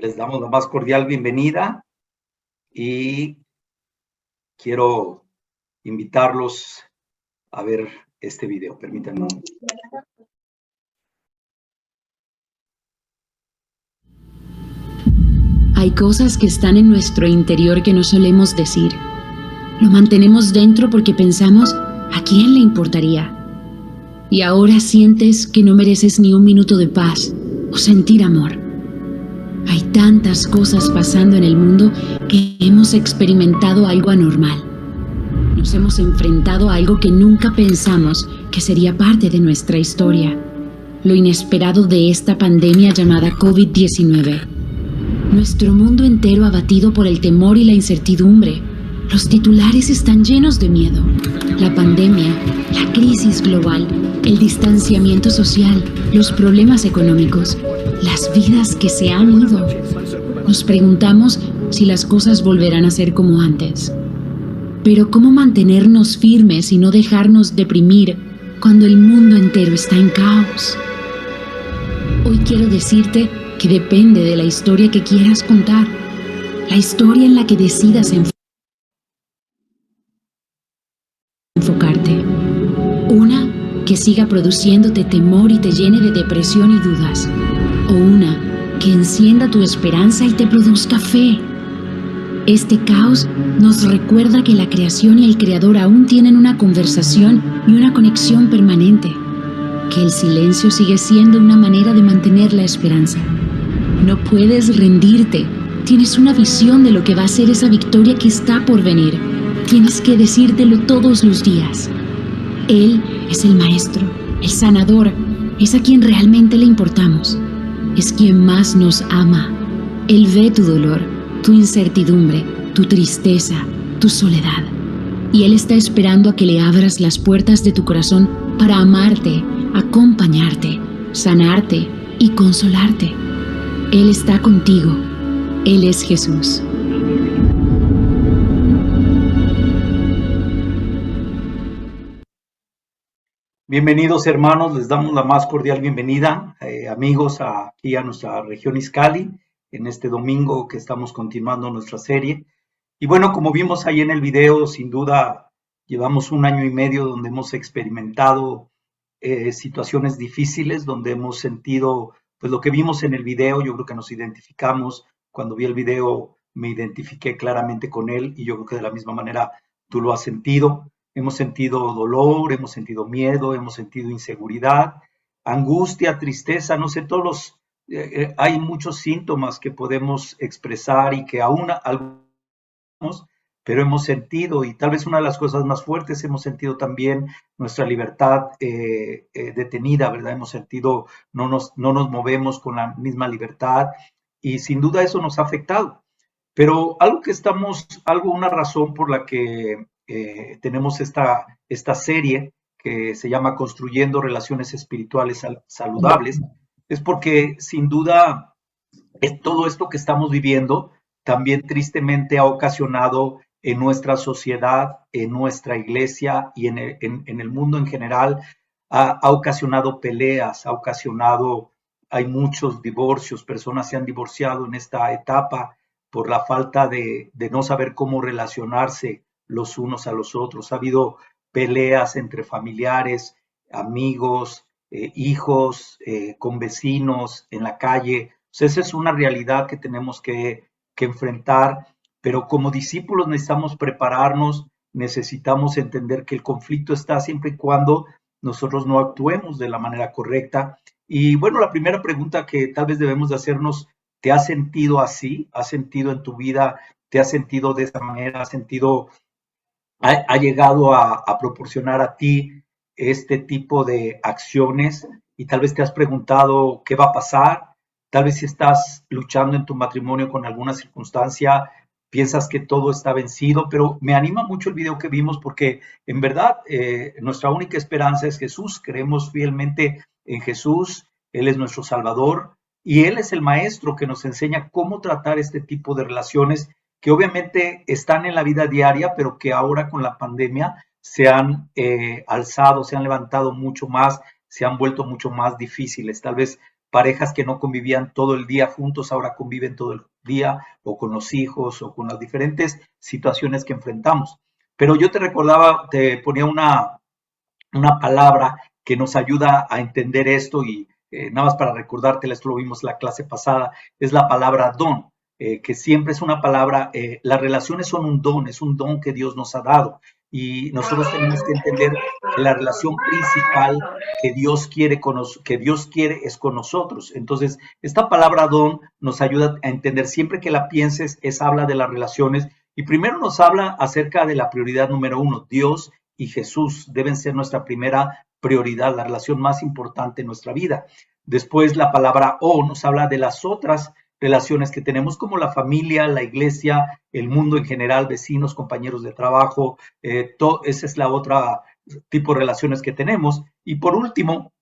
Les damos la más cordial bienvenida y quiero invitarlos a ver este video. Permítanme. Hay cosas que están en nuestro interior que no solemos decir. Lo mantenemos dentro porque pensamos, ¿a quién le importaría? Y ahora sientes que no mereces ni un minuto de paz o sentir amor. Hay tantas cosas pasando en el mundo que hemos experimentado algo anormal. Nos hemos enfrentado a algo que nunca pensamos que sería parte de nuestra historia. Lo inesperado de esta pandemia llamada COVID-19. Nuestro mundo entero abatido por el temor y la incertidumbre. Los titulares están llenos de miedo. La pandemia, la crisis global, el distanciamiento social, los problemas económicos, las vidas que se han ido. Nos preguntamos si las cosas volverán a ser como antes. Pero ¿cómo mantenernos firmes y no dejarnos deprimir cuando el mundo entero está en caos? Hoy quiero decirte que depende de la historia que quieras contar, la historia en la que decidas enfocarte. Una que siga produciéndote temor y te llene de depresión y dudas. O una que encienda tu esperanza y te produzca fe. Este caos nos recuerda que la creación y el creador aún tienen una conversación y una conexión permanente. Que el silencio sigue siendo una manera de mantener la esperanza. No puedes rendirte. Tienes una visión de lo que va a ser esa victoria que está por venir. Tienes que decírtelo todos los días. Él es el maestro, el sanador, es a quien realmente le importamos. Es quien más nos ama. Él ve tu dolor, tu incertidumbre, tu tristeza, tu soledad. Y Él está esperando a que le abras las puertas de tu corazón para amarte, acompañarte, sanarte y consolarte. Él está contigo. Él es Jesús. Bienvenidos, hermanos, les damos la más cordial bienvenida, amigos, aquí a nuestra región Izcalli, en este domingo que estamos continuando nuestra serie. Y bueno, como vimos ahí en el video, sin duda llevamos 1 año y medio donde hemos experimentado situaciones difíciles, donde hemos sentido, pues lo que vimos en el video, yo creo que nos identificamos. Cuando vi el video me identifiqué claramente con él y yo creo que de la misma manera tú lo has sentido. Hemos sentido dolor, hemos sentido miedo, hemos sentido inseguridad, angustia, tristeza, no sé, hay muchos síntomas que podemos expresar y que aún algunos, pero hemos sentido, y tal vez una de las cosas más fuertes, hemos sentido también nuestra libertad detenida, ¿verdad? Hemos sentido, no nos movemos con la misma libertad y sin duda eso nos ha afectado. Pero una razón por la que tenemos esta serie que se llama Construyendo Relaciones Espirituales Saludables, es porque sin duda todo esto que estamos viviendo también tristemente ha ocasionado en nuestra sociedad, en nuestra iglesia y en el mundo en general, ha ocasionado peleas, hay muchos divorcios, personas se han divorciado en esta etapa por la falta de no saber cómo relacionarse los unos a los otros. Ha habido peleas entre familiares, amigos, hijos, con vecinos, en la calle. O sea, esa es una realidad que tenemos que enfrentar, pero como discípulos necesitamos prepararnos, necesitamos entender que el conflicto está siempre y cuando nosotros no actuemos de la manera correcta. Y bueno, la primera pregunta que tal vez debemos de hacernos: ¿te has sentido así? ¿Has sentido en tu vida? ¿Te has sentido de esa manera? ¿Has sentido, ha llegado a proporcionar a ti este tipo de acciones? Y tal vez te has preguntado qué va a pasar. Tal vez si estás luchando en tu matrimonio con alguna circunstancia, piensas que todo está vencido, pero me anima mucho el video que vimos porque en verdad nuestra única esperanza es Jesús. Creemos fielmente en Jesús. Él es nuestro Salvador. Y Él es el maestro que nos enseña cómo tratar este tipo de relaciones que obviamente están en la vida diaria, pero que ahora con la pandemia se han alzado, se han levantado mucho más, se han vuelto mucho más difíciles. Tal vez parejas que no convivían todo el día juntos, ahora conviven todo el día, o con los hijos, o con las diferentes situaciones que enfrentamos. Pero yo te recordaba, te ponía una palabra que nos ayuda a entender esto y nada más para recordártela, esto lo vimos en la clase pasada, es la palabra don, que siempre es una palabra, las relaciones son un don, es un don que Dios nos ha dado y nosotros tenemos que entender que la relación principal que Dios quiere es con nosotros. Entonces, esta palabra don nos ayuda a entender, siempre que la pienses, habla de las relaciones y primero nos habla acerca de la prioridad número uno, Dios y Jesús deben ser nuestra primera prioridad, la relación más importante en nuestra vida. Después la palabra O nos habla de las otras relaciones que tenemos como la familia, la iglesia, el mundo en general, vecinos, compañeros de trabajo, esa es la otra tipo de relaciones que tenemos. Y por último,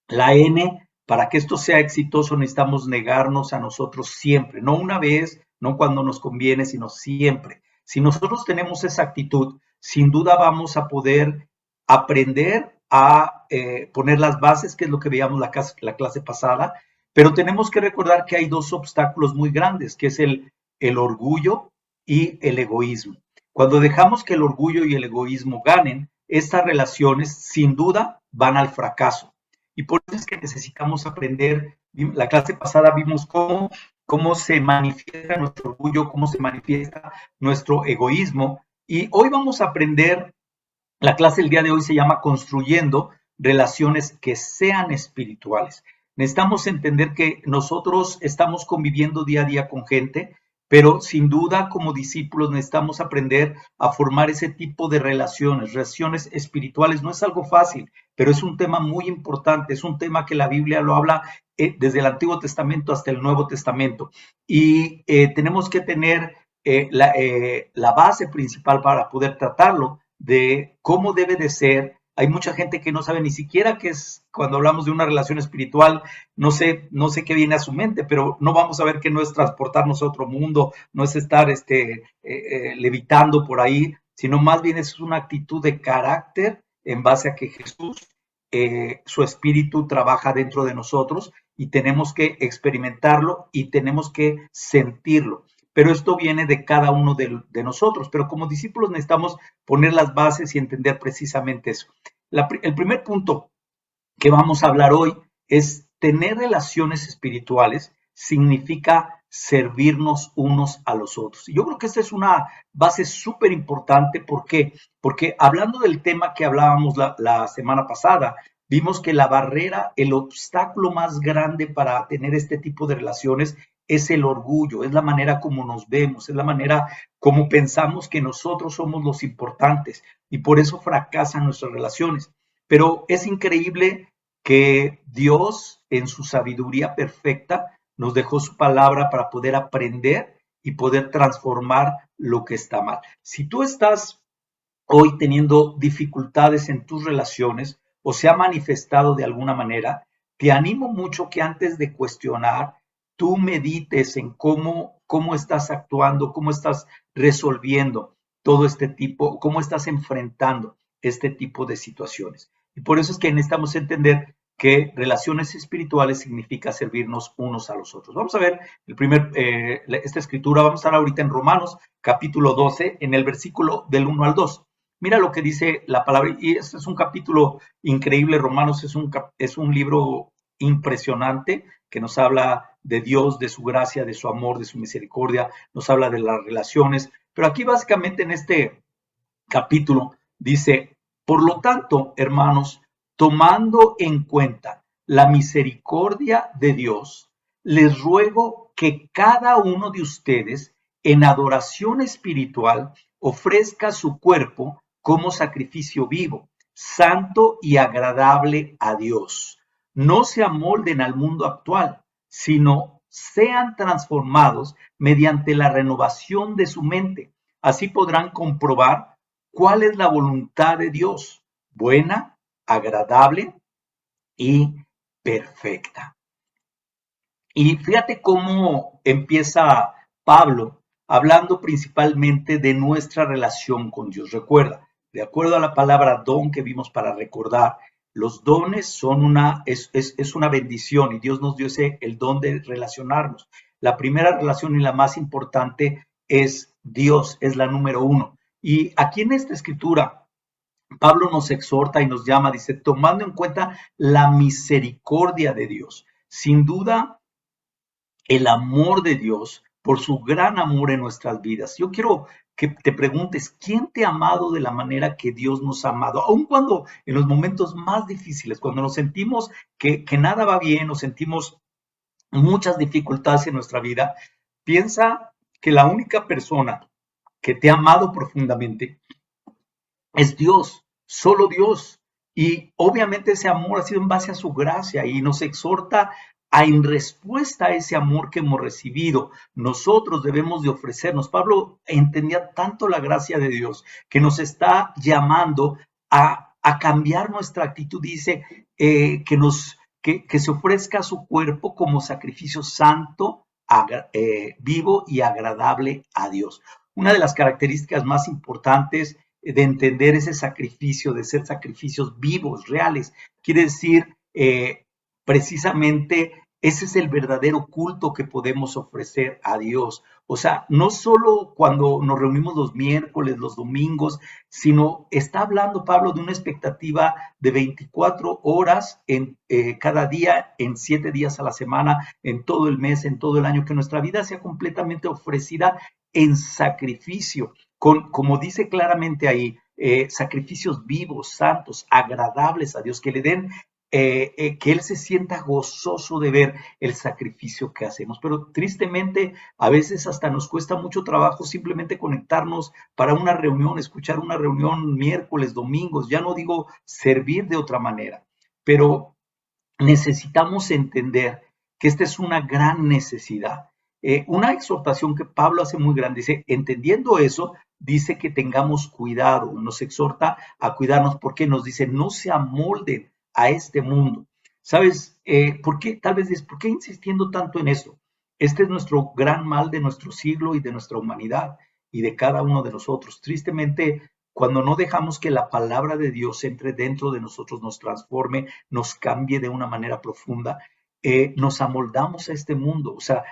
la N, para que esto sea exitoso necesitamos negarnos a nosotros siempre, no una vez, no cuando nos conviene, sino siempre. Si nosotros tenemos esa actitud, sin duda vamos a poder aprender a poner las bases, que es lo que veíamos la clase pasada, pero tenemos que recordar que hay dos obstáculos muy grandes, que es el orgullo y el egoísmo. Cuando dejamos que el orgullo y el egoísmo ganen, estas relaciones sin duda van al fracaso. Y por eso es que necesitamos aprender, la clase pasada vimos cómo se manifiesta nuestro orgullo, cómo se manifiesta nuestro egoísmo. Y hoy vamos a aprender, la clase del día de hoy se llama Construyendo relaciones que sean espirituales. Necesitamos entender que nosotros estamos conviviendo día a día con gente, pero sin duda como discípulos necesitamos aprender a formar ese tipo de relaciones espirituales. No es algo fácil, pero es un tema muy importante, es un tema que la Biblia lo habla desde el Antiguo Testamento hasta el Nuevo Testamento. Y tenemos que tener la base principal para poder tratarlo de cómo debe de ser. Hay mucha gente que no sabe ni siquiera qué es, cuando hablamos de una relación espiritual, no sé qué viene a su mente, pero no vamos a ver que no es transportarnos a otro mundo, no es estar levitando por ahí, sino más bien es una actitud de carácter en base a que Jesús, su espíritu trabaja dentro de nosotros y tenemos que experimentarlo y tenemos que sentirlo. Pero esto viene de cada uno de nosotros. Pero como discípulos necesitamos poner las bases y entender precisamente eso. El primer punto que vamos a hablar hoy es tener relaciones espirituales significa servirnos unos a los otros. Y yo creo que esta es una base súper importante. ¿Por qué? Porque hablando del tema que hablábamos la semana pasada, vimos que la barrera, el obstáculo más grande para tener este tipo de relaciones es el orgullo, es la manera como nos vemos, es la manera como pensamos que nosotros somos los importantes y por eso fracasan nuestras relaciones. Pero es increíble que Dios, en su sabiduría perfecta, nos dejó su palabra para poder aprender y poder transformar lo que está mal. Si tú estás hoy teniendo dificultades en tus relaciones o se ha manifestado de alguna manera, te animo mucho que antes de cuestionar, tú medites en cómo estás actuando, cómo estás resolviendo todo este tipo, cómo estás enfrentando este tipo de situaciones. Y por eso es que necesitamos entender que relaciones espirituales significa servirnos unos a los otros. Vamos a ver esta escritura, vamos a estar ahorita en Romanos capítulo 12, en el versículo del 1 al 2. Mira lo que dice la palabra, y este es un capítulo increíble. Romanos es un libro impresionante que nos habla de Dios, de su gracia, de su amor, de su misericordia, nos habla de las relaciones. Pero aquí básicamente en este capítulo dice, por lo tanto, hermanos, tomando en cuenta la misericordia de Dios, les ruego que cada uno de ustedes en adoración espiritual ofrezca su cuerpo como sacrificio vivo, santo y agradable a Dios. No se amolden al mundo actual, sino sean transformados mediante la renovación de su mente. Así podrán comprobar cuál es la voluntad de Dios, buena, agradable y perfecta. Y fíjate cómo empieza Pablo hablando principalmente de nuestra relación con Dios. Recuerda, de acuerdo a la palabra don que vimos para recordar, Los dones es una bendición y Dios nos dio el don de relacionarnos. La primera relación y la más importante es Dios, es la número uno. Y aquí en esta escritura, Pablo nos exhorta y nos llama, dice, tomando en cuenta la misericordia de Dios. Sin duda, el amor de Dios por su gran amor en nuestras vidas. Yo quiero que te preguntes, ¿quién te ha amado de la manera que Dios nos ha amado? Aun cuando en los momentos más difíciles, cuando nos sentimos que nada va bien, nos sentimos muchas dificultades en nuestra vida, piensa que la única persona que te ha amado profundamente es Dios, solo Dios. Y obviamente ese amor ha sido en base a su gracia y nos exhorta a, en respuesta a ese amor que hemos recibido, nosotros debemos de ofrecernos. Pablo entendía tanto la gracia de Dios que nos está llamando a cambiar nuestra actitud. Dice que se ofrezca su cuerpo como sacrificio santo, vivo y agradable a Dios. Una de las características más importantes de entender ese sacrificio, de ser sacrificios vivos, reales. Quiere decir, precisamente, ese es el verdadero culto que podemos ofrecer a Dios. O sea, no solo cuando nos reunimos los miércoles, los domingos, sino está hablando Pablo de una expectativa de 24 horas en cada día, en 7 días a la semana, en todo el mes, en todo el año, que nuestra vida sea completamente ofrecida en sacrificio. Como dice claramente ahí, sacrificios vivos, santos, agradables a Dios, que le den, que Él se sienta gozoso de ver el sacrificio que hacemos. Pero tristemente, a veces hasta nos cuesta mucho trabajo simplemente conectarnos para una reunión, escuchar una reunión miércoles, domingos, ya no digo servir de otra manera, pero necesitamos entender que esta es una gran necesidad. Una exhortación que Pablo hace muy grande, dice, entendiendo eso, dice que tengamos cuidado, nos exhorta a cuidarnos porque nos dice, no se amolden a este mundo. ¿Sabes por qué? Tal vez dices, ¿por qué insistiendo tanto en eso? Este es nuestro gran mal de nuestro siglo y de nuestra humanidad y de cada uno de nosotros. Tristemente, cuando no dejamos que la palabra de Dios entre dentro de nosotros, nos transforme, nos cambie de una manera profunda, nos amoldamos a este mundo. O sea,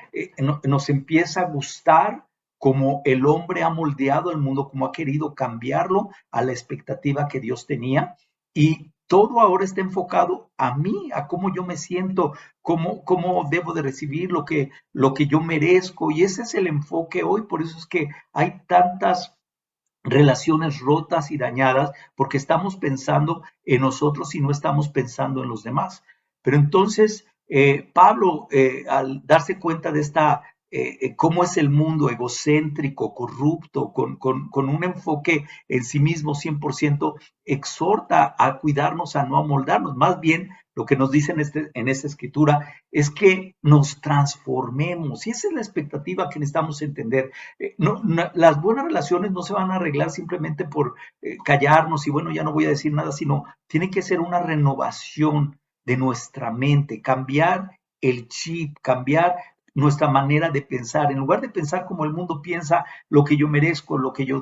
nos empieza a gustar como el hombre ha moldeado el mundo, como ha querido cambiarlo a la expectativa que Dios tenía. Y todo ahora está enfocado a mí, a cómo yo me siento, cómo debo de recibir lo que yo merezco. Y ese es el enfoque hoy. Por eso es que hay tantas relaciones rotas y dañadas, porque estamos pensando en nosotros y no estamos pensando en los demás. Pero entonces, Pablo, al darse cuenta de cómo es el mundo egocéntrico, corrupto, con un enfoque en sí mismo 100%, exhorta a cuidarnos, a no amoldarnos. Más bien, lo que nos dice en esta escritura es que nos transformemos. Y esa es la expectativa que necesitamos entender. Las buenas relaciones no se van a arreglar simplemente por callarnos y bueno, ya no voy a decir nada, sino tiene que ser una renovación de nuestra mente, cambiar el chip, cambiar nuestra manera de pensar. En lugar de pensar como el mundo piensa, lo que yo merezco, lo que yo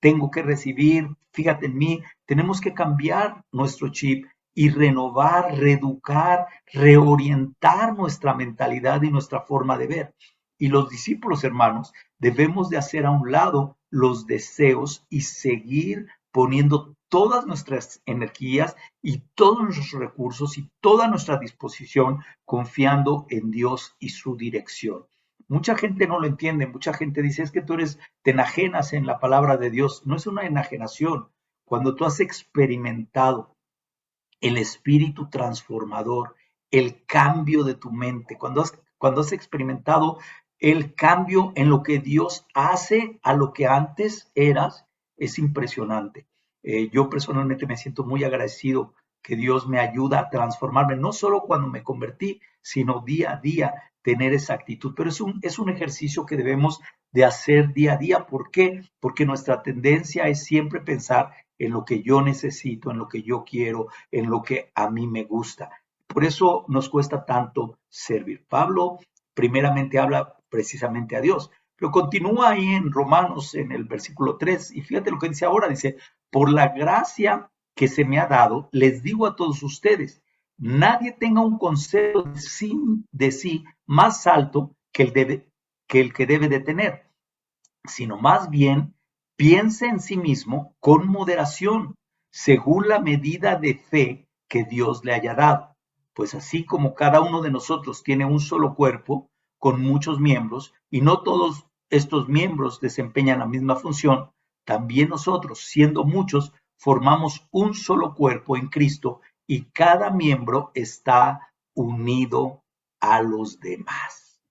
tengo que recibir, fíjate en mí, tenemos que cambiar nuestro chip y renovar, reeducar, reorientar nuestra mentalidad y nuestra forma de ver. Y los discípulos, hermanos, debemos de hacer a un lado los deseos y seguir poniendo todas nuestras energías y todos nuestros recursos y toda nuestra disposición confiando en Dios y su dirección. Mucha gente no lo entiende, mucha gente dice, es que te enajenas en la palabra de Dios. No es una enajenación. Cuando tú has experimentado el espíritu transformador, el cambio de tu mente, cuando has experimentado el cambio en lo que Dios hace a lo que antes eras, es impresionante. Yo personalmente me siento muy agradecido que Dios me ayuda a transformarme, no solo cuando me convertí, sino día a día tener esa actitud. Pero es un ejercicio que debemos de hacer día a día. ¿Por qué? Porque nuestra tendencia es siempre pensar en lo que yo necesito, en lo que yo quiero, en lo que a mí me gusta. Por eso nos cuesta tanto servir. Pablo primeramente habla precisamente a Dios, pero continúa ahí en Romanos en el versículo 3 y fíjate lo que dice ahora, dice, por la gracia que se me ha dado, les digo a todos ustedes, nadie tenga un concepto de sí más alto que el que debe de tener, sino más bien piense en sí mismo con moderación, según la medida de fe que Dios le haya dado. Pues así como cada uno de nosotros tiene un solo cuerpo con muchos miembros y no todos estos miembros desempeñan la misma función, también nosotros, siendo muchos, formamos un solo cuerpo en Cristo y cada miembro está unido a los demás.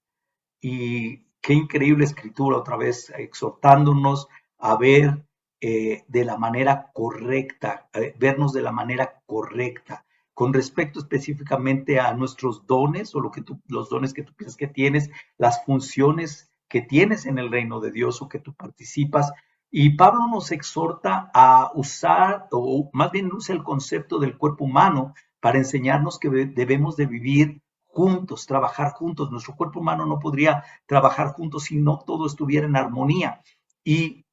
Y qué increíble escritura, otra vez exhortándonos a ver de la manera correcta, vernos de la manera correcta, con respecto específicamente a nuestros dones o los dones que tú piensas que tienes, las funciones que tienes en el reino de Dios o que tú participas. Y Pablo nos exhorta a usar, o más bien usa el concepto del cuerpo humano para enseñarnos que debemos de vivir juntos, trabajar juntos. Nuestro cuerpo humano no podría trabajar juntos si no todo estuviera en armonía. Y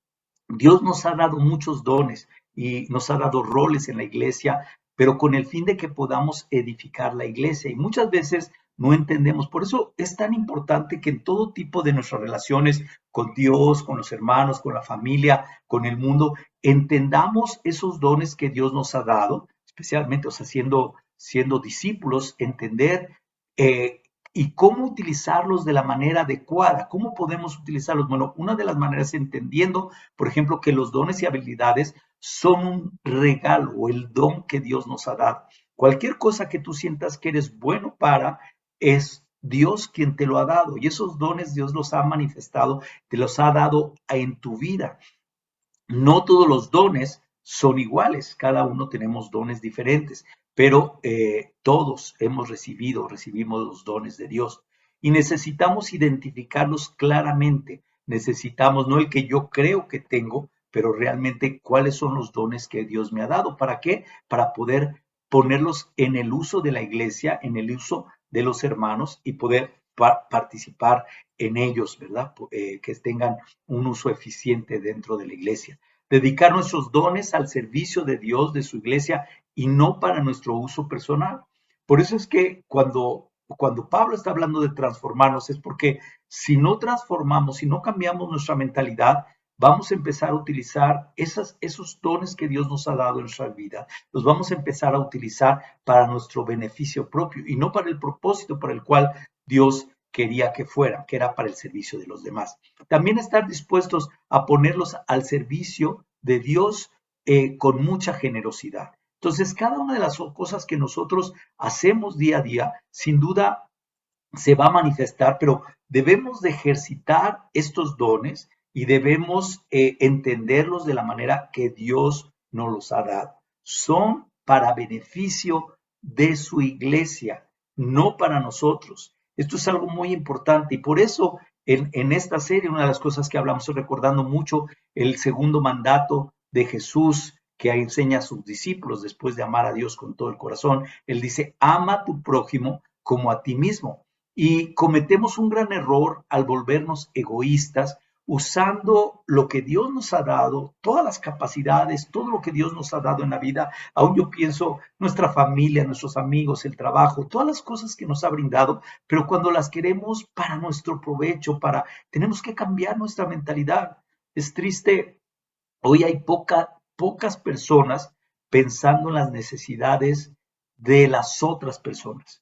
Dios nos ha dado muchos dones y nos ha dado roles en la iglesia, pero con el fin de que podamos edificar la iglesia. Y muchas veces no entendemos. Por eso es tan importante que en todo tipo de nuestras relaciones con Dios, con los hermanos, con la familia, con el mundo, entendamos esos dones que Dios nos ha dado, especialmente, o sea, siendo discípulos, entender eh, y cómo utilizarlos de la manera adecuada. ¿Cómo podemos utilizarlos? Bueno, una de las maneras es entendiendo, por ejemplo, que los dones y habilidades son un regalo o el don que Dios nos ha dado. Cualquier cosa que tú sientas que eres bueno para, es Dios quien te lo ha dado. Y esos dones Dios los ha manifestado, te los ha dado en tu vida. No todos los dones son iguales, cada uno tenemos dones diferentes, pero todos recibimos los dones de Dios y necesitamos identificarlos claramente. Necesitamos no el que yo creo que tengo, pero realmente cuáles son los dones que Dios me ha dado. ¿Para qué? Para poder ponerlos en el uso de la iglesia, en el uso de los hermanos y poder participar en ellos, ¿verdad? Que tengan un uso eficiente dentro de la iglesia. Dedicar nuestros dones al servicio de Dios, de su iglesia, y no para nuestro uso personal. Por eso es que cuando Pablo está hablando de transformarnos, es porque si no transformamos, si no cambiamos nuestra mentalidad, vamos a empezar a utilizar esos dones que Dios nos ha dado en nuestra vida, los vamos a empezar a utilizar para nuestro beneficio propio y no para el propósito para el cual Dios quería que fueran, que era para el servicio de los demás. También estar dispuestos a ponerlos al servicio de Dios con mucha generosidad. Entonces, cada una de las cosas que nosotros hacemos día a día, sin duda se va a manifestar, pero debemos de ejercitar estos dones y debemos entenderlos de la manera que Dios nos los ha dado. Son para beneficio de su iglesia, no para nosotros. Esto es algo muy importante y por eso en esta serie una de las cosas que hablamos, recordando mucho el segundo mandato de Jesús que enseña a sus discípulos después de amar a Dios con todo el corazón. Él dice, ama a tu prójimo como a ti mismo. Y cometemos un gran error al volvernos egoístas usando lo que Dios nos ha dado, todas las capacidades, todo lo que Dios nos ha dado en la vida. Aún yo pienso nuestra familia, nuestros amigos, el trabajo, todas las cosas que nos ha brindado, pero cuando las queremos para nuestro provecho, tenemos que cambiar nuestra mentalidad. Es triste, hoy hay pocas personas pensando en las necesidades de las otras personas.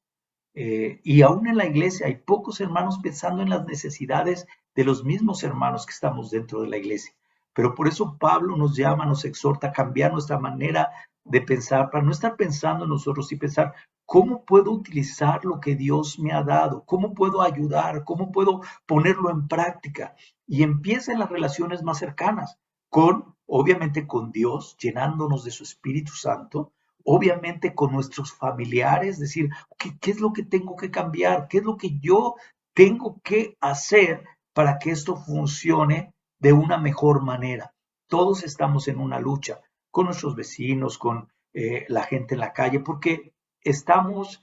Y aún en la iglesia hay pocos hermanos pensando en las necesidades de los mismos hermanos que estamos dentro de la iglesia. Pero por eso Pablo nos llama, nos exhorta a cambiar nuestra manera de pensar, para no estar pensando en nosotros y pensar, ¿cómo puedo utilizar lo que Dios me ha dado? ¿Cómo puedo ayudar? ¿Cómo puedo ponerlo en práctica? Y empieza en las relaciones más cercanas, obviamente con Dios, llenándonos de su Espíritu Santo, obviamente con nuestros familiares, decir, ¿qué es lo que tengo que cambiar? ¿Qué es lo que yo tengo que hacer para que esto funcione de una mejor manera? Todos estamos en una lucha con nuestros vecinos, con la gente en la calle, porque estamos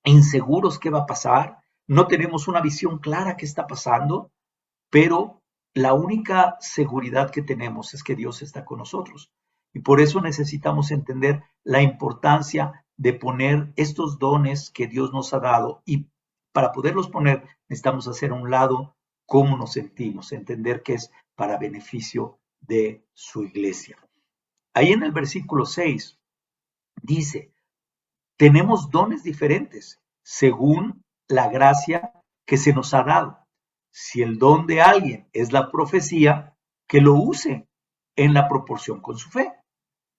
inseguros qué va a pasar, no tenemos una visión clara qué está pasando, pero la única seguridad que tenemos es que Dios está con nosotros. Y por eso necesitamos entender la importancia de poner estos dones que Dios nos ha dado. Y para poderlos poner, necesitamos hacer a un lado cómo nos sentimos, entender que es para beneficio de su iglesia. Ahí en el versículo 6 dice, tenemos dones diferentes según la gracia que se nos ha dado. Si el don de alguien es la profecía, que lo use en la proporción con su fe.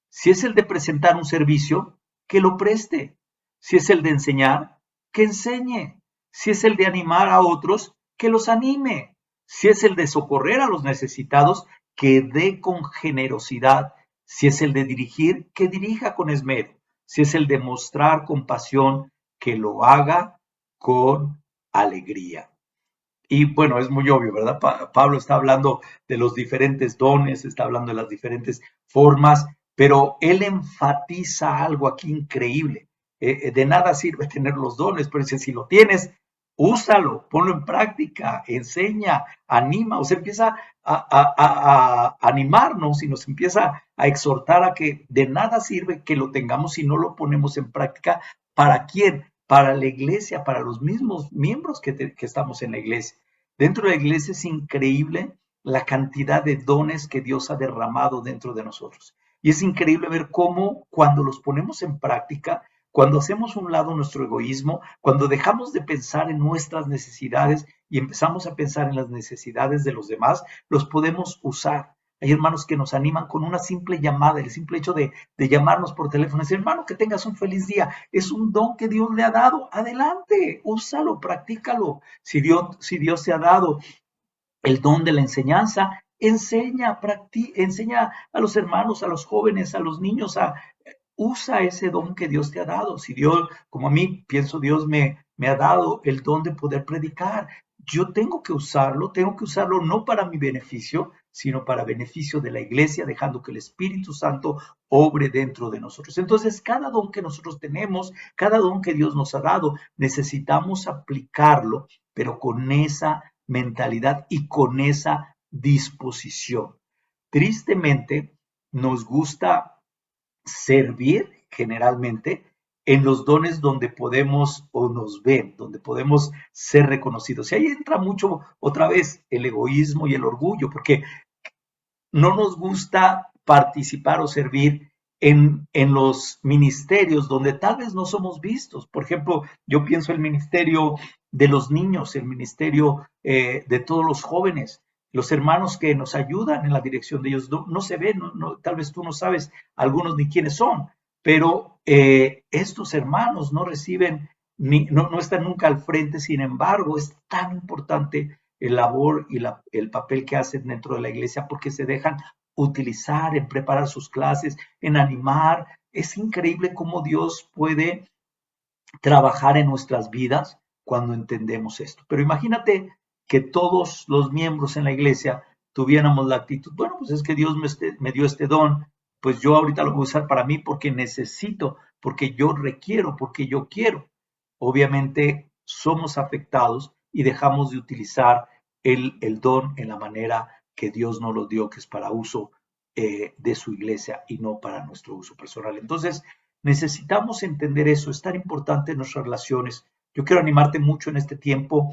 Si es el de presentar un servicio, que lo preste. Si es el de enseñar, que enseñe. Si es el de animar a otros, que los anime. Si es el de socorrer a los necesitados, que dé con generosidad. Si es el de dirigir, que dirija con esmero. Si es el de mostrar compasión, que lo haga con alegría. Y bueno, es muy obvio, ¿verdad? Pablo está hablando de los diferentes dones, está hablando de las diferentes formas, pero él enfatiza algo aquí increíble. De nada sirve tener los dones, pero dice, si lo tienes, úsalo, ponlo en práctica, enseña, anima, o sea, empieza a animarnos y nos empieza a exhortar a que de nada sirve que lo tengamos si no lo ponemos en práctica. ¿Para quién? Para la iglesia, para los mismos miembros que estamos en la iglesia. Dentro de la iglesia es increíble la cantidad de dones que Dios ha derramado dentro de nosotros. Y es increíble ver cómo cuando los ponemos en práctica, cuando hacemos a un lado nuestro egoísmo, cuando dejamos de pensar en nuestras necesidades y empezamos a pensar en las necesidades de los demás, los podemos usar. Hay hermanos que nos animan con una simple llamada, el simple hecho de llamarnos por teléfono y decir, hermano, que tengas un feliz día. Es un don que Dios le ha dado. Adelante, úsalo, practícalo. Si Dios te ha dado el don de la enseñanza, enseña a los hermanos, a los jóvenes, a los niños, usa ese don que Dios te ha dado. Si Dios, como a mí, pienso Dios me ha dado el don de poder predicar, yo tengo que usarlo no para mi beneficio, sino para beneficio de la iglesia, dejando que el Espíritu Santo obre dentro de nosotros. Entonces, cada don que nosotros tenemos, cada don que Dios nos ha dado, necesitamos aplicarlo, pero con esa mentalidad y con esa disposición. Tristemente, nos gusta servir generalmente en los dones donde podemos o nos ven, donde podemos ser reconocidos. Y ahí entra mucho otra vez el egoísmo y el orgullo, porque no nos gusta participar o servir en los ministerios donde tal vez no somos vistos. Por ejemplo, yo pienso el ministerio de los niños, el ministerio de todos los jóvenes, los hermanos que nos ayudan en la dirección de ellos. No se ven, tal vez tú no sabes algunos ni quiénes son, pero estos hermanos no reciben, no están nunca al frente. Sin embargo, es tan importante el labor y el papel que hacen dentro de la iglesia porque se dejan utilizar en preparar sus clases, en animar. Es increíble cómo Dios puede trabajar en nuestras vidas cuando entendemos esto. Pero imagínate que todos los miembros en la iglesia tuviéramos la actitud, bueno, pues es que Dios me dio este don, pues yo ahorita lo voy a usar para mí porque necesito, porque yo requiero, porque yo quiero. Obviamente somos afectados y dejamos de utilizar el don en la manera que Dios nos lo dio, que es para uso de su iglesia y no para nuestro uso personal. Entonces, necesitamos entender eso, es tan importante en nuestras relaciones. Yo quiero animarte mucho en este tiempo,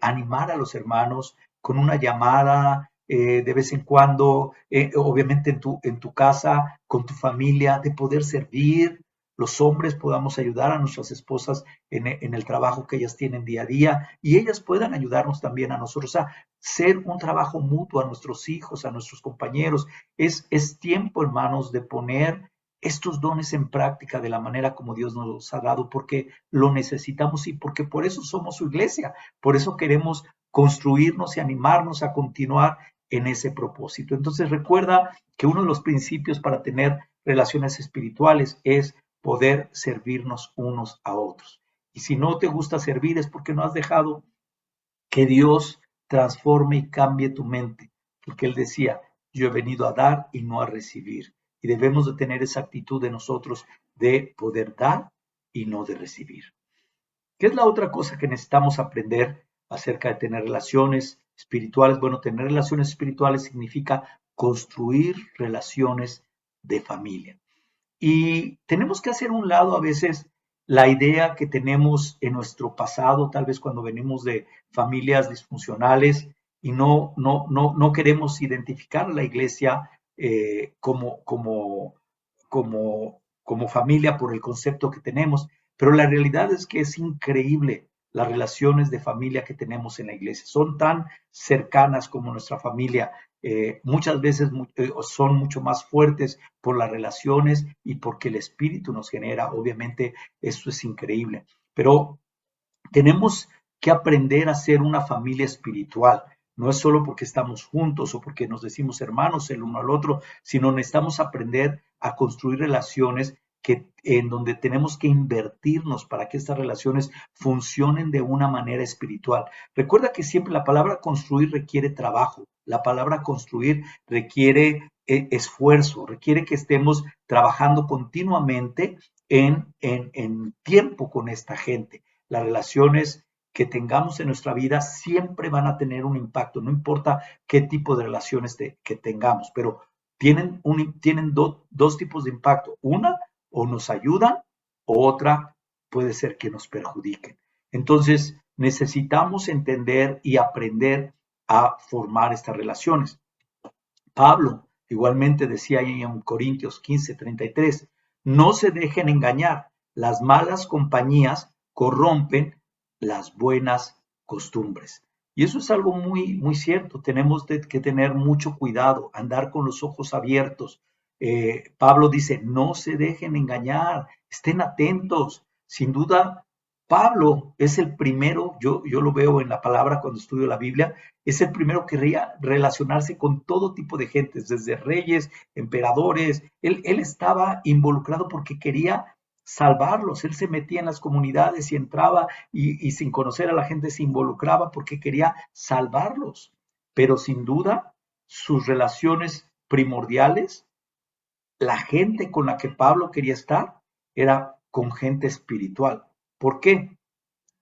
animar a los hermanos con una llamada de vez en cuando, obviamente en tu casa, con tu familia, de poder servir. Los hombres podamos ayudar a nuestras esposas en el trabajo que ellas tienen día a día y ellas puedan ayudarnos también a nosotros a ser un trabajo mutuo a nuestros hijos, a nuestros compañeros. Es tiempo, hermanos, de poner estos dones en práctica de la manera como Dios nos los ha dado, porque lo necesitamos y porque por eso somos su iglesia, por eso queremos construirnos y animarnos a continuar en ese propósito. Entonces recuerda que uno de los principios para tener relaciones espirituales es poder servirnos unos a otros. Y si no te gusta servir es porque no has dejado que Dios transforme y cambie tu mente, porque Él decía, yo he venido a dar y no a recibir. Y debemos de tener esa actitud de nosotros de poder dar y no de recibir. ¿Qué es la otra cosa que necesitamos aprender acerca de tener relaciones espirituales? Bueno, tener relaciones espirituales significa construir relaciones de familia. Y tenemos que hacer a un lado a veces la idea que tenemos en nuestro pasado, tal vez cuando venimos de familias disfuncionales y no queremos identificar a la iglesia como familia por el concepto que tenemos, pero la realidad es que es increíble las relaciones de familia que tenemos en la iglesia. Son tan cercanas como nuestra familia. Muchas veces son mucho más fuertes por las relaciones y porque el Espíritu nos genera. Obviamente, eso es increíble. Pero tenemos que aprender a ser una familia espiritual. No es solo porque estamos juntos o porque nos decimos hermanos el uno al otro, sino necesitamos aprender a construir relaciones en donde tenemos que invertirnos para que estas relaciones funcionen de una manera espiritual. Recuerda que siempre la palabra construir requiere trabajo, la palabra construir requiere esfuerzo, requiere que estemos trabajando continuamente en tiempo con esta gente. Las relaciones que tengamos en nuestra vida siempre van a tener un impacto, no importa qué tipo de relaciones que tengamos, pero tienen dos tipos de impacto. Una, o nos ayudan, o otra puede ser que nos perjudiquen. Entonces, necesitamos entender y aprender a formar estas relaciones. Pablo igualmente decía ahí en Corintios 15:33, no se dejen engañar, las malas compañías corrompen las buenas costumbres. Y eso es algo muy, muy cierto. Tenemos que tener mucho cuidado, andar con los ojos abiertos. Pablo dice, no se dejen engañar, estén atentos. Sin duda, Pablo es el primero, yo lo veo en la palabra cuando estudio la Biblia, es el primero que quería relacionarse con todo tipo de gentes, desde reyes, emperadores. Él estaba involucrado porque quería salvarlos. Él se metía en las comunidades y entraba y sin conocer a la gente se involucraba porque quería salvarlos. Pero sin duda, sus relaciones primordiales, la gente con la que Pablo quería estar, era con gente espiritual. ¿Por qué?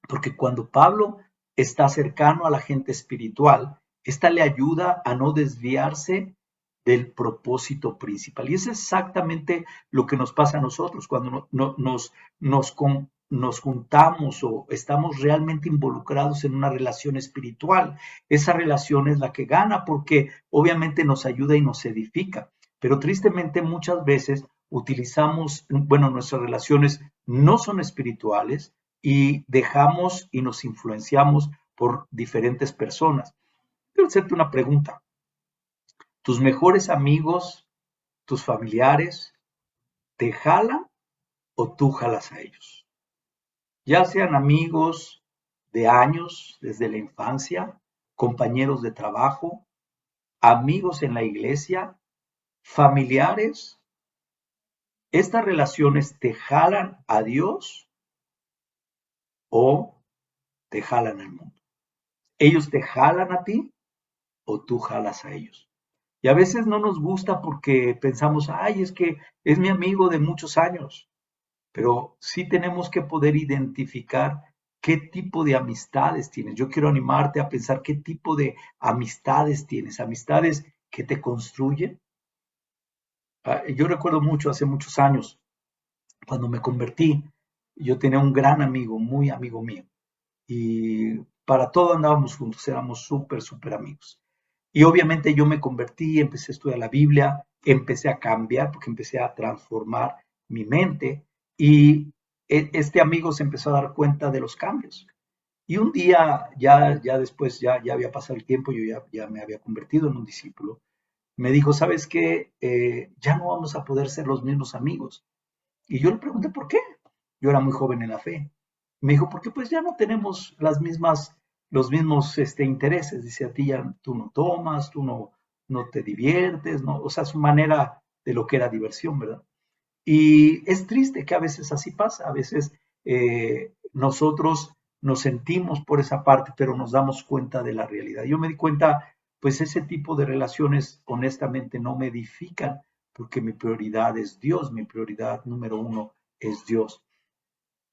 Porque cuando Pablo está cercano a la gente espiritual, esta le ayuda a no desviarse del propósito principal. Y es exactamente lo que nos pasa a nosotros cuando nos juntamos o estamos realmente involucrados en una relación espiritual. Esa relación es la que gana porque obviamente nos ayuda y nos edifica. Pero tristemente muchas veces utilizamos, bueno, nuestras relaciones no son espirituales, y dejamos y nos influenciamos por diferentes personas. Quiero hacerte una pregunta. ¿Tus mejores amigos, tus familiares, te jalan o tú jalas a ellos? Ya sean amigos de años, desde la infancia, compañeros de trabajo, amigos en la iglesia, familiares, ¿estas relaciones te jalan a Dios o te jalan al mundo? ¿Ellos te jalan a ti o tú jalas a ellos? Y a veces no nos gusta porque pensamos, ay, es que es mi amigo de muchos años, pero sí tenemos que poder identificar qué tipo de amistades tienes. Yo quiero animarte a pensar qué tipo de amistades tienes, amistades que te construyen. Yo recuerdo mucho, hace muchos años, cuando me convertí, yo tenía un gran amigo, muy amigo mío, y para todo andábamos juntos, éramos súper, súper amigos. Y obviamente yo me convertí, empecé a estudiar la Biblia, empecé a cambiar porque empecé a transformar mi mente y este amigo se empezó a dar cuenta de los cambios. Y un día, ya después, ya había pasado el tiempo, yo ya me había convertido en un discípulo, me dijo, ¿sabes qué? Ya no vamos a poder ser los mismos amigos. Y yo le pregunté, ¿por qué? Yo era muy joven en la fe. Me dijo, porque pues ya no tenemos los mismos intereses. Dice, a ti ya tú no tomas, no te diviertes, no, o sea, su manera de lo que era diversión, ¿verdad? Y es triste que a veces así pasa, a veces nosotros nos sentimos por esa parte, pero nos damos cuenta de la realidad. Yo me di cuenta, pues ese tipo de relaciones honestamente no me edifican, porque mi prioridad es Dios, mi prioridad número uno es Dios.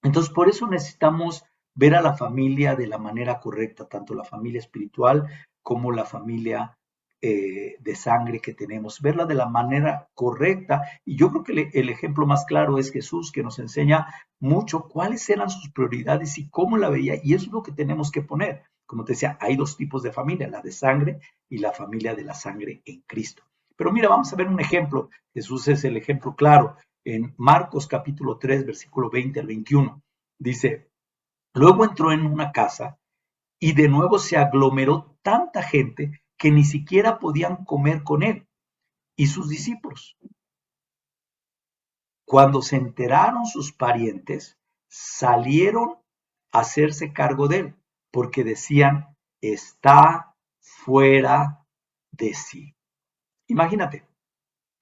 Entonces, por eso necesitamos ver a la familia de la manera correcta, tanto la familia espiritual como la familia de sangre que tenemos, verla de la manera correcta. Y yo creo que el ejemplo más claro es Jesús, que nos enseña mucho cuáles eran sus prioridades y cómo la veía, y eso es lo que tenemos que poner. Como te decía, hay dos tipos de familia, la de sangre y la familia de la sangre en Cristo. Pero mira, vamos a ver un ejemplo. Jesús es el ejemplo claro. En Marcos capítulo 3, versículo 20 al 21, dice: luego entró en una casa y de nuevo se aglomeró tanta gente que ni siquiera podían comer con él y sus discípulos. Cuando se enteraron sus parientes, salieron a hacerse cargo de él, porque decían: está fuera de sí. Imagínate,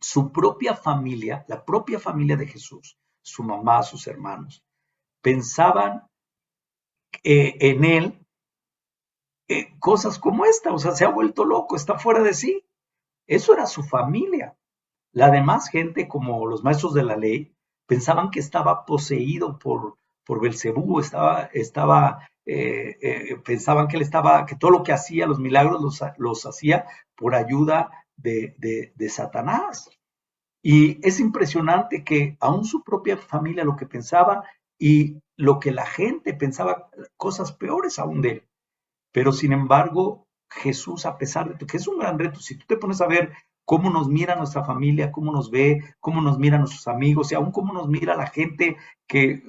su propia familia, la propia familia de Jesús, su mamá, sus hermanos, pensaban en él cosas como esta, o sea, se ha vuelto loco, está fuera de sí. Eso era su familia. La demás gente, como los maestros de la ley, pensaban que estaba poseído por Belcebú, pensaban que él estaba, que todo lo que hacía, los milagros los hacía por ayuda de Satanás. Y es impresionante que aún su propia familia lo que pensaba y lo que la gente pensaba, cosas peores aún de él. Pero sin embargo, Jesús, a pesar de que es un gran reto, si tú te pones a ver cómo nos mira nuestra familia, cómo nos ve, cómo nos miran nuestros amigos y aún cómo nos mira la gente que,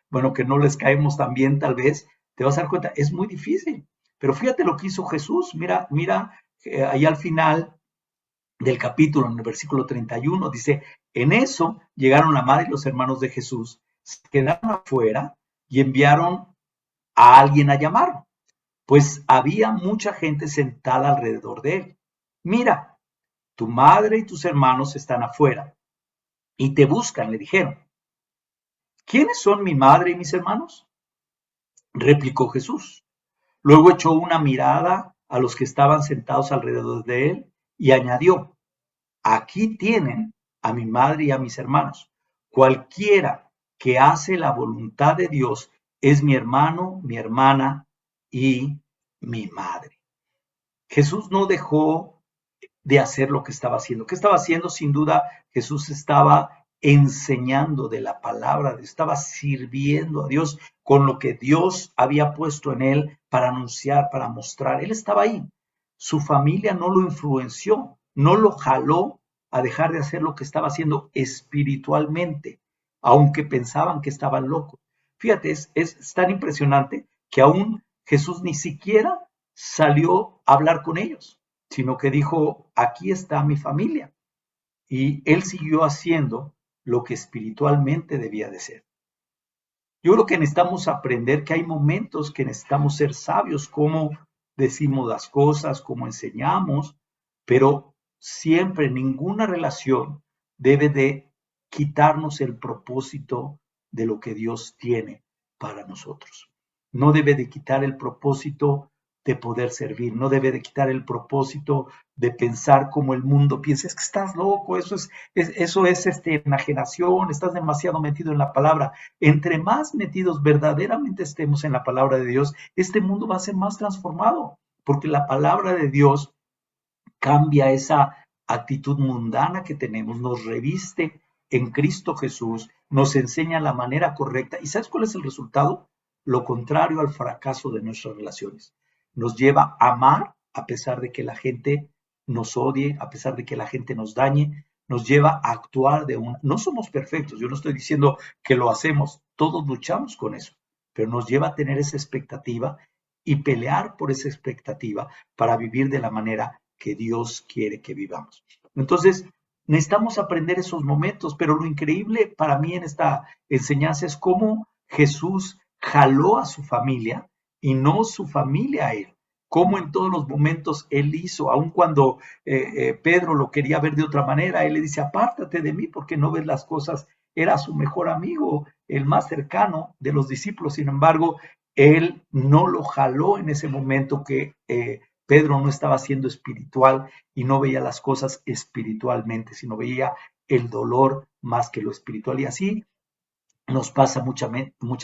bueno, que no les caemos tan bien tal vez, te vas a dar cuenta, es muy difícil. Pero fíjate lo que hizo Jesús, mira, ahí al final del capítulo, en el versículo 31, dice: en eso llegaron la madre y los hermanos de Jesús, se quedaron afuera y enviaron a alguien a llamarlo, pues había mucha gente sentada alrededor de él. Mira, tu madre y tus hermanos están afuera y te buscan, le dijeron. ¿Quiénes son mi madre y mis hermanos? Replicó Jesús. Luego echó una mirada a los que estaban sentados alrededor de él y añadió: aquí tienen a mi madre y a mis hermanos. Cualquiera que hace la voluntad de Dios es mi hermano, mi hermana y mi madre. Jesús no dejó de hacer lo que estaba haciendo. ¿Qué estaba haciendo? Sin duda, Jesús estaba enseñando de la palabra, estaba sirviendo a Dios con lo que Dios había puesto en él para anunciar, para mostrar. Él estaba ahí. Su familia no lo influenció, no lo jaló a dejar de hacer lo que estaba haciendo espiritualmente, aunque pensaban que estaban locos. Fíjate, es tan impresionante que aún Jesús ni siquiera salió a hablar con ellos, sino que dijo: aquí está mi familia. Y él siguió haciendo lo que espiritualmente debía de ser. Yo creo que necesitamos aprender que hay momentos que necesitamos ser sabios, cómo decimos las cosas, cómo enseñamos, pero siempre ninguna relación debe de quitarnos el propósito de lo que Dios tiene para nosotros. No debe de quitar el propósito de poder servir, no debe de quitar el propósito de pensar como el mundo piensa. Es que estás loco, eso es enajenación, estás demasiado metido en la palabra. Entre más metidos verdaderamente estemos en la palabra de Dios, este mundo va a ser más transformado, porque la palabra de Dios cambia esa actitud mundana que tenemos, nos reviste en Cristo Jesús, nos enseña la manera correcta. ¿Y sabes cuál es el resultado? Lo contrario al fracaso de nuestras relaciones. Nos lleva a amar a pesar de que la gente nos odie, a pesar de que la gente nos dañe, nos lleva a actuar No somos perfectos, yo no estoy diciendo que lo hacemos, todos luchamos con eso, pero nos lleva a tener esa expectativa y pelear por esa expectativa para vivir de la manera que Dios quiere que vivamos. Entonces, necesitamos aprender esos momentos, pero lo increíble para mí en esta enseñanza es cómo Jesús jaló a su familia y no su familia a él. Cómo en todos los momentos él hizo, aun cuando Pedro lo quería ver de otra manera, él le dice: apártate de mí porque no ves las cosas. Era su mejor amigo, el más cercano de los discípulos. Sin embargo, él no lo jaló en ese momento que Pedro no estaba siendo espiritual y no veía las cosas espiritualmente, sino veía el dolor más que lo espiritual. Y así nos pasa muchas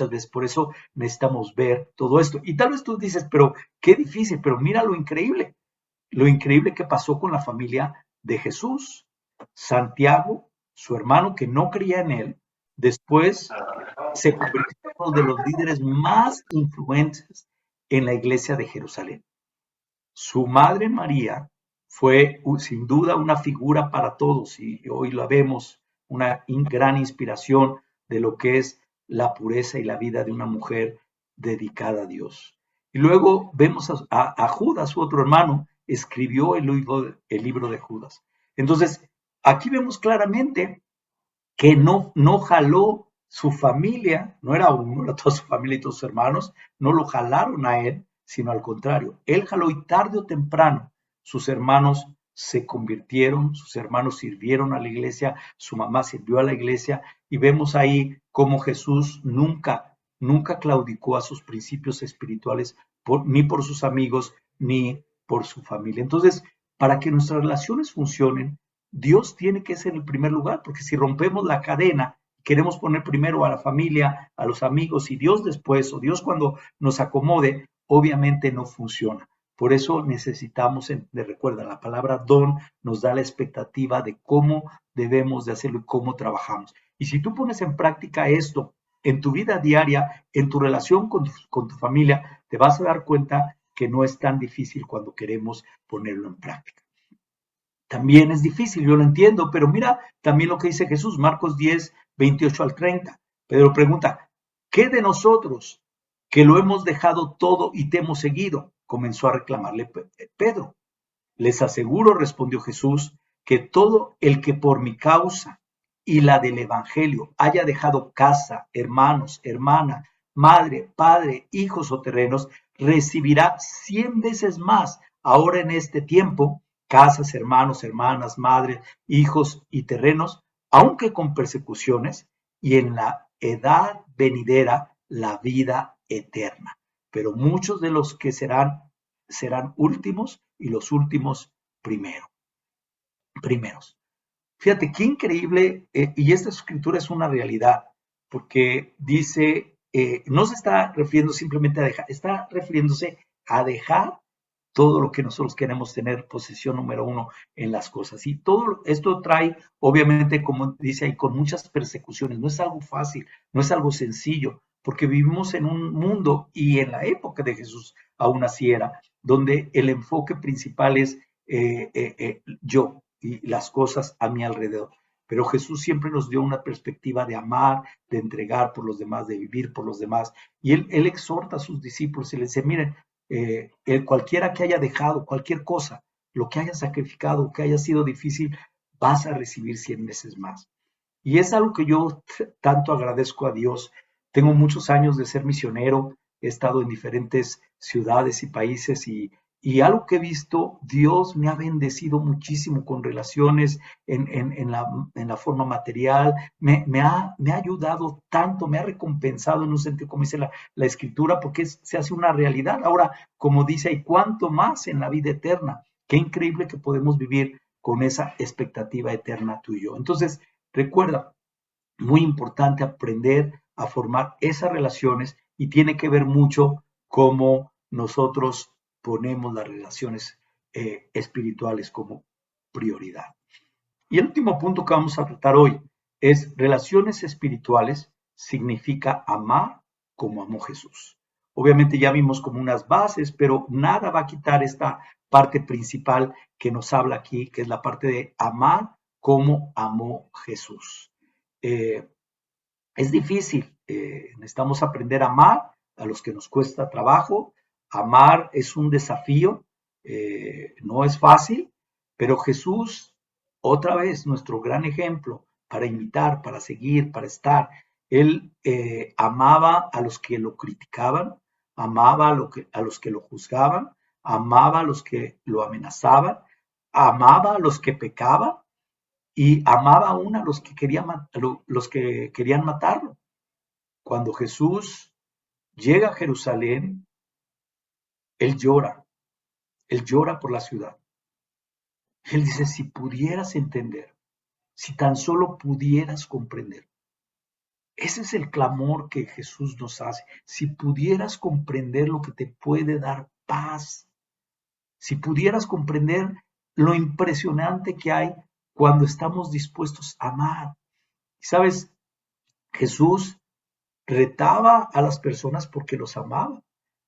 veces. Por eso necesitamos ver todo esto. Y tal vez tú dices: pero qué difícil, pero mira lo increíble. lo increíble que pasó con la familia de Jesús. Santiago, su hermano que no creía en él, después se convirtió en uno de los líderes más influentes en la iglesia de Jerusalén. Su madre María fue sin duda una figura para todos y hoy la vemos, una gran inspiración de lo que es la pureza y la vida de una mujer dedicada a Dios. Y luego vemos a Judas, su otro hermano, escribió el libro de Judas. Entonces, aquí vemos claramente que no jaló su familia, no era uno, era toda su familia y todos sus hermanos, no lo jalaron a él, sino al contrario. Él jaló y tarde o temprano sus hermanos se convirtieron, sus hermanos sirvieron a la iglesia, su mamá sirvió a la iglesia y vemos ahí cómo Jesús nunca claudicó a sus principios espirituales ni por sus amigos ni por su familia. Entonces, para que nuestras relaciones funcionen, Dios tiene que ser el primer lugar, porque si rompemos la cadena, queremos poner primero a la familia, a los amigos y Dios después, o Dios cuando nos acomode, obviamente no funciona. Por eso necesitamos, recuerda, la palabra don nos da la expectativa de cómo debemos de hacerlo y cómo trabajamos. Y si tú pones en práctica esto en tu vida diaria, en tu relación con tu familia, te vas a dar cuenta que no es tan difícil cuando queremos ponerlo en práctica. También es difícil, yo lo entiendo, pero mira también lo que dice Jesús, Marcos 10, 28 al 30. Pedro pregunta, ¿qué de nosotros que lo hemos dejado todo y te hemos seguido? Comenzó a reclamarle Pedro. Les aseguro, respondió Jesús, que todo el que por mi causa y la del Evangelio haya dejado casa, hermanos, hermana, madre, padre, hijos o terrenos, recibirá 100 veces más ahora en este tiempo casas, hermanos, hermanas, madres, hijos y terrenos, aunque con persecuciones, y en la edad venidera la vida eterna. Pero muchos de los que serán últimos y los últimos primeros. Fíjate qué increíble, y esta escritura es una realidad, porque dice, no se está refiriendo simplemente a dejar, está refiriéndose a dejar todo lo que nosotros queremos tener, posesión número uno en las cosas. Y todo esto trae, obviamente, como dice ahí, con muchas persecuciones. No es algo fácil, no es algo sencillo, porque vivimos en un mundo, y en la época de Jesús aún así era, donde el enfoque principal es yo y las cosas a mi alrededor. Pero Jesús siempre nos dio una perspectiva de amar, de entregar por los demás, de vivir por los demás. Y él exhorta a sus discípulos y les dice, miren, cualquiera que haya dejado cualquier cosa, lo que haya sacrificado, que haya sido difícil, vas a recibir 100 veces más. Y es algo que yo tanto agradezco a Dios. Tengo muchos años de ser misionero, he estado en diferentes ciudades y países y algo que he visto, Dios me ha bendecido muchísimo con relaciones en la forma material, me ha ayudado tanto, me ha recompensado en un sentido, como dice la escritura, porque se hace una realidad. Ahora, como dice, ¿y cuánto más en la vida eterna? Qué increíble que podemos vivir con esa expectativa eterna tú y yo. Entonces, recuerda, muy importante aprender a formar esas relaciones y tiene que ver mucho cómo nosotros ponemos las relaciones espirituales como prioridad. Y el último punto que vamos a tratar hoy es relaciones espirituales significa amar como amó Jesús. Obviamente ya vimos como unas bases, pero nada va a quitar esta parte principal que nos habla aquí, que es la parte de amar como amó Jesús. Es difícil, necesitamos aprender a amar a los que nos cuesta trabajo. Amar es un desafío, no es fácil, pero Jesús, otra vez, nuestro gran ejemplo para imitar, para seguir, para estar. Él amaba a los que lo criticaban, amaba a los que lo juzgaban, amaba a los que lo amenazaban, amaba a los que pecaban y amaba aún a los que querían matarlo. Cuando Jesús llega a Jerusalén, él llora por la ciudad. Él dice, si pudieras entender, si tan solo pudieras comprender. Ese es el clamor que Jesús nos hace. Si pudieras comprender lo que te puede dar paz, si pudieras comprender lo impresionante que hay cuando estamos dispuestos a amar. ¿Sabes? Jesús retaba a las personas porque los amaba.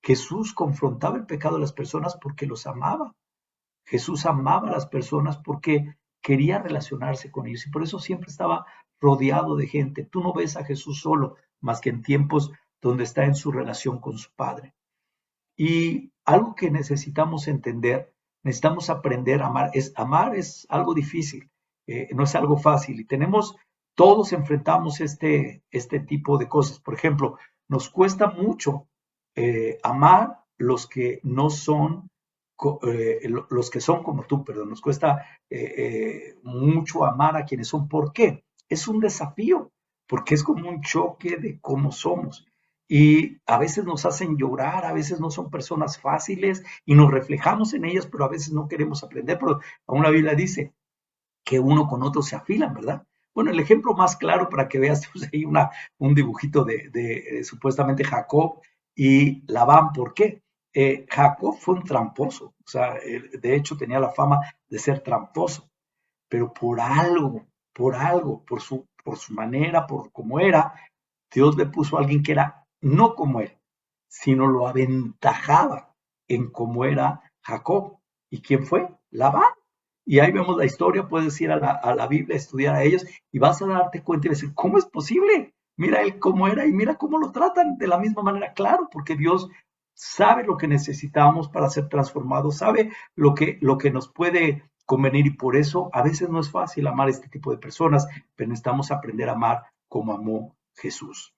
Jesús confrontaba el pecado de las personas porque los amaba. Jesús amaba a las personas porque quería relacionarse con ellos y por eso siempre estaba rodeado de gente. Tú no ves a Jesús solo, más que en tiempos donde está en su relación con su Padre. Y algo que necesitamos entender, necesitamos aprender a amar. Amar es algo difícil, no es algo fácil. Y todos enfrentamos este tipo de cosas. Por ejemplo, nos cuesta mucho amar los que no son, los que son como tú, perdón. Nos cuesta mucho amar a quienes son. ¿Por qué? Es un desafío, porque es como un choque de cómo somos. Y a veces nos hacen llorar, a veces no son personas fáciles y nos reflejamos en ellas, pero a veces no queremos aprender. Pero aún la Biblia dice que uno con otro se afilan, ¿verdad? Bueno, el ejemplo más claro para que veas, pues ahí un dibujito de supuestamente Jacob y Labán. ¿Por qué? Jacob fue un tramposo, o sea, de hecho tenía la fama de ser tramposo, pero por su manera, por cómo era, Dios le puso a alguien que era no como él, sino lo aventajaba en cómo era Jacob. ¿Y quién fue? Labán. Y ahí vemos la historia, puedes ir a la Biblia, estudiar a ellos y vas a darte cuenta y decir, ¿cómo es posible? Mira él cómo era y mira cómo lo tratan de la misma manera. Claro, porque Dios sabe lo que necesitamos para ser transformados, sabe lo que nos puede convenir y por eso a veces no es fácil amar a este tipo de personas, pero necesitamos aprender a amar como amó Jesús.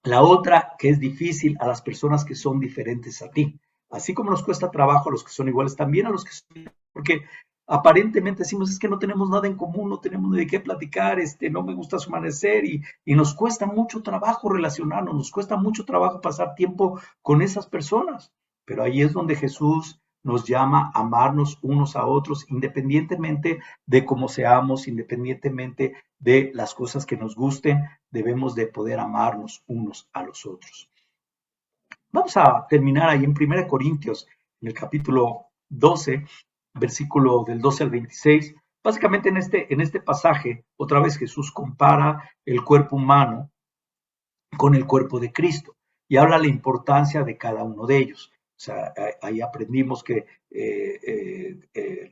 La otra que es difícil a las personas que son diferentes a ti. Así como nos cuesta trabajo a los que son iguales, también a los que son, porque aparentemente decimos es que no tenemos nada en común, no tenemos de qué platicar, no me gusta su manera de ser y nos cuesta mucho trabajo relacionarnos, nos cuesta mucho trabajo pasar tiempo con esas personas. Pero ahí es donde Jesús nos llama a amarnos unos a otros, independientemente de cómo seamos, independientemente de las cosas que nos gusten, debemos de poder amarnos unos a los otros. Vamos a terminar ahí en 1 Corintios, en el capítulo 12, versículo del 12 al 26. Básicamente en este pasaje, otra vez Jesús compara el cuerpo humano con el cuerpo de Cristo y habla la importancia de cada uno de ellos. O sea, ahí aprendimos que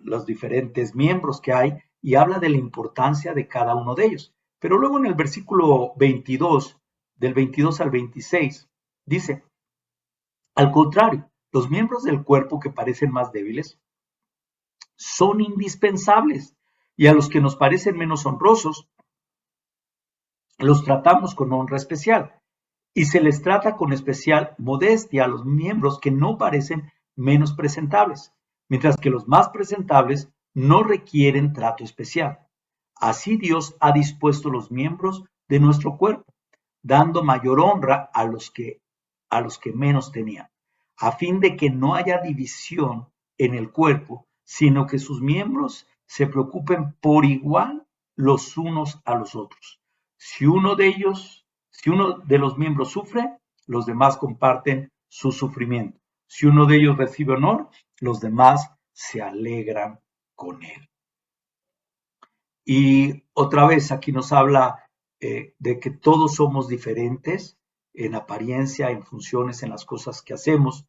los diferentes miembros que hay y habla de la importancia de cada uno de ellos. Pero luego en el versículo 22, del 22 al 26, dice, al contrario, los miembros del cuerpo que parecen más débiles son indispensables y a los que nos parecen menos honrosos los tratamos con honra especial y se les trata con especial modestia a los miembros que no parecen menos presentables, mientras que los más presentables no requieren trato especial. Así Dios ha dispuesto los miembros de nuestro cuerpo, dando mayor honra a los que menos tenían, a fin de que no haya división en el cuerpo, sino que sus miembros se preocupen por igual los unos a los otros. Si uno de los miembros sufre, los demás comparten su sufrimiento. Si uno de ellos recibe honor, los demás se alegran con él. Y otra vez aquí nos habla de que todos somos diferentes en apariencia, en funciones, en las cosas que hacemos,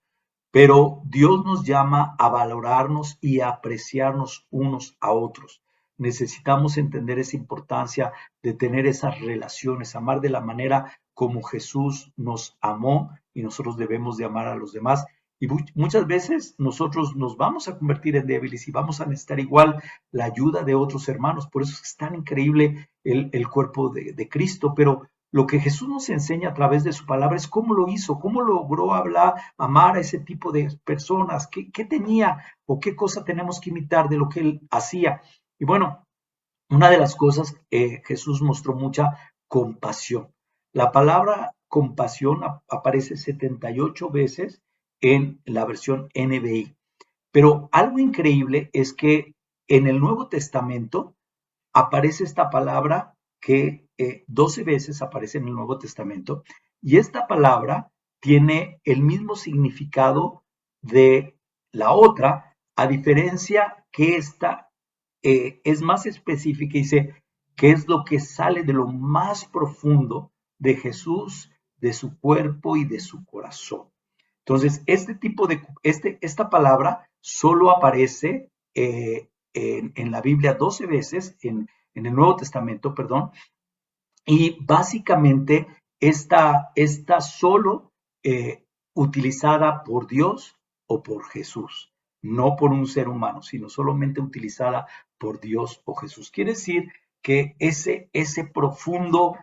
pero Dios nos llama a valorarnos y a apreciarnos unos a otros. Necesitamos entender esa importancia de tener esas relaciones, amar de la manera como Jesús nos amó y nosotros debemos de amar a los demás. Y muchas veces nosotros nos vamos a convertir en débiles y vamos a necesitar igual la ayuda de otros hermanos. Por eso es tan increíble el cuerpo de Cristo, pero lo que Jesús nos enseña a través de su palabra es cómo lo hizo, cómo logró amar a ese tipo de personas, qué tenía o qué cosa tenemos que imitar de lo que él hacía. Y bueno, una de las cosas, Jesús mostró mucha compasión. La palabra compasión aparece 78 veces en la versión NBI. Pero algo increíble es que en el Nuevo Testamento aparece esta palabra que 12 veces aparece en el Nuevo Testamento y esta palabra tiene el mismo significado de la otra a diferencia que esta es más específica y dice qué es lo que sale de lo más profundo de Jesús, de su cuerpo y de su corazón. Entonces, esta palabra solo aparece en la Biblia 12 veces, en el Nuevo Testamento, perdón, y básicamente está solo utilizada por Dios o por Jesús, no por un ser humano, sino solamente utilizada por Dios o Jesús. Quiere decir que ese profundo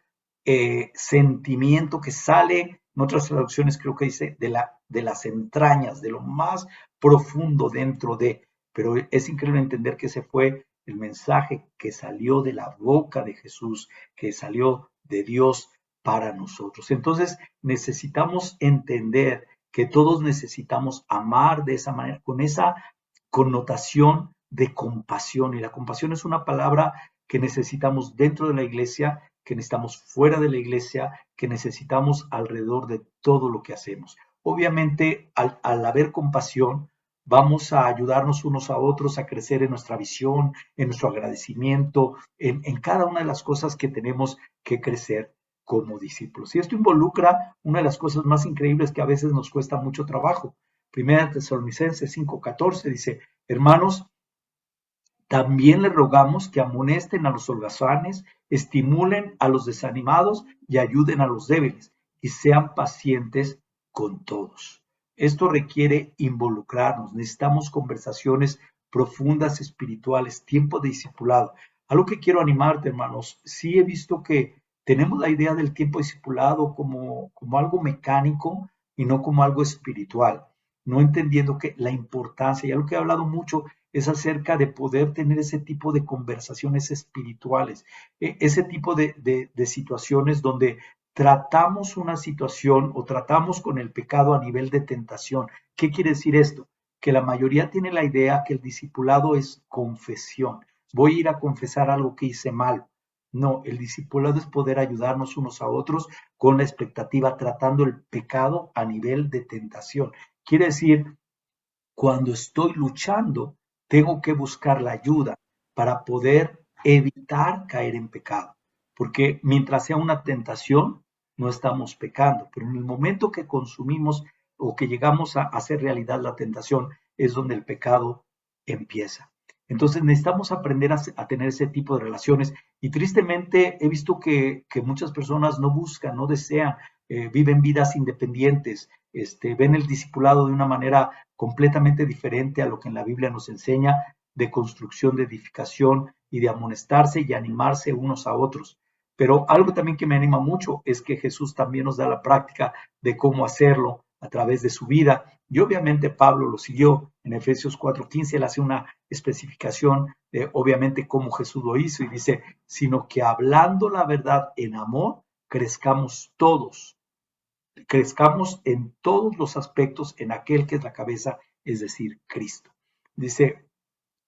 sentimiento que sale, en otras traducciones creo que dice, de las entrañas, de lo más profundo dentro de, pero es increíble entender que ese fue el mensaje que salió de la boca de Jesús, que salió de Dios para nosotros. Entonces necesitamos entender que todos necesitamos amar de esa manera, con esa connotación de compasión. Y la compasión es una palabra que necesitamos dentro de la iglesia, que necesitamos fuera de la iglesia, que necesitamos alrededor de todo lo que hacemos. Obviamente, al haber compasión, vamos a ayudarnos unos a otros a crecer en nuestra visión, en nuestro agradecimiento, en cada una de las cosas que tenemos que crecer como discípulos. Y esto involucra una de las cosas más increíbles que a veces nos cuesta mucho trabajo. Primera Tesalonicenses 5:14 dice, hermanos, también les rogamos que amonesten a los holgazanes, estimulen a los desanimados y ayuden a los débiles, y sean pacientes con todos. Esto requiere involucrarnos, necesitamos conversaciones profundas, espirituales, tiempo de discipulado. Algo que quiero animarte, hermanos, sí he visto que tenemos la idea del tiempo discipulado como algo mecánico y no como algo espiritual, no entendiendo que la importancia, y algo que he hablado mucho, es acerca de poder tener ese tipo de conversaciones espirituales, ese tipo de situaciones donde tratamos una situación o tratamos con el pecado a nivel de tentación. ¿Qué quiere decir esto? Que la mayoría tiene la idea que el discipulado es confesión. Voy a ir a confesar algo que hice mal. No, el discipulado es poder ayudarnos unos a otros con la expectativa, tratando el pecado a nivel de tentación. Quiere decir, cuando estoy luchando, tengo que buscar la ayuda para poder evitar caer en pecado. Porque mientras sea una tentación, no estamos pecando. Pero en el momento que consumimos o que llegamos a hacer realidad la tentación, es donde el pecado empieza. Entonces necesitamos aprender a tener ese tipo de relaciones. Y tristemente he visto que muchas personas no buscan, no desean, viven vidas independientes, ven el discipulado de una manera completamente diferente a lo que en la Biblia nos enseña de construcción, de edificación y de amonestarse y animarse unos a otros. Pero algo también que me anima mucho es que Jesús también nos da la práctica de cómo hacerlo a través de su vida. Y obviamente Pablo lo siguió en Efesios 4:15, él hace una especificación de obviamente cómo Jesús lo hizo y dice, sino que hablando la verdad en amor, crezcamos en todos los aspectos en aquel que es la cabeza, es decir, Cristo. Dice,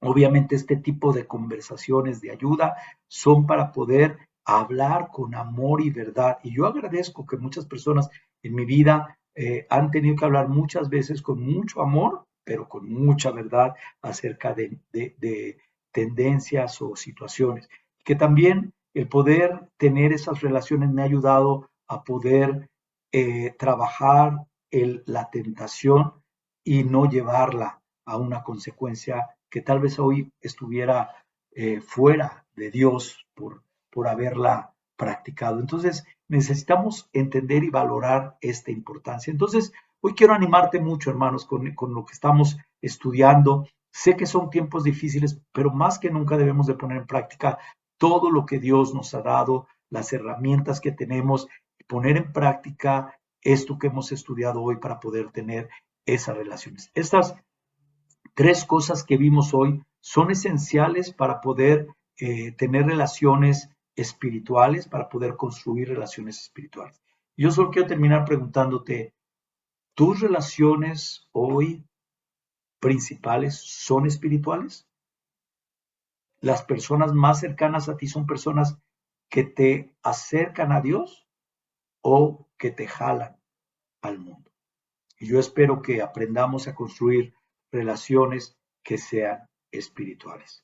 obviamente este tipo de conversaciones de ayuda son para poder hablar con amor y verdad. Y yo agradezco que muchas personas en mi vida han tenido que hablar muchas veces con mucho amor, pero con mucha verdad acerca de tendencias o situaciones. Que también el poder tener esas relaciones me ha ayudado a poder trabajar la tentación y no llevarla a una consecuencia que tal vez hoy estuviera fuera de Dios por haberla practicado. Entonces, necesitamos entender y valorar esta importancia. Entonces, hoy quiero animarte mucho, hermanos, con lo que estamos estudiando. Sé que son tiempos difíciles, pero más que nunca debemos de poner en práctica todo lo que Dios nos ha dado, las herramientas que tenemos, poner en práctica esto que hemos estudiado hoy para poder tener esas relaciones. Estas tres cosas que vimos hoy son esenciales para poder tener relaciones espirituales, para poder construir relaciones espirituales. Yo solo quiero terminar preguntándote, ¿tus relaciones hoy principales son espirituales? ¿Las personas más cercanas a ti son personas que te acercan a Dios o que te jalan al mundo? Y yo espero que aprendamos a construir relaciones que sean espirituales.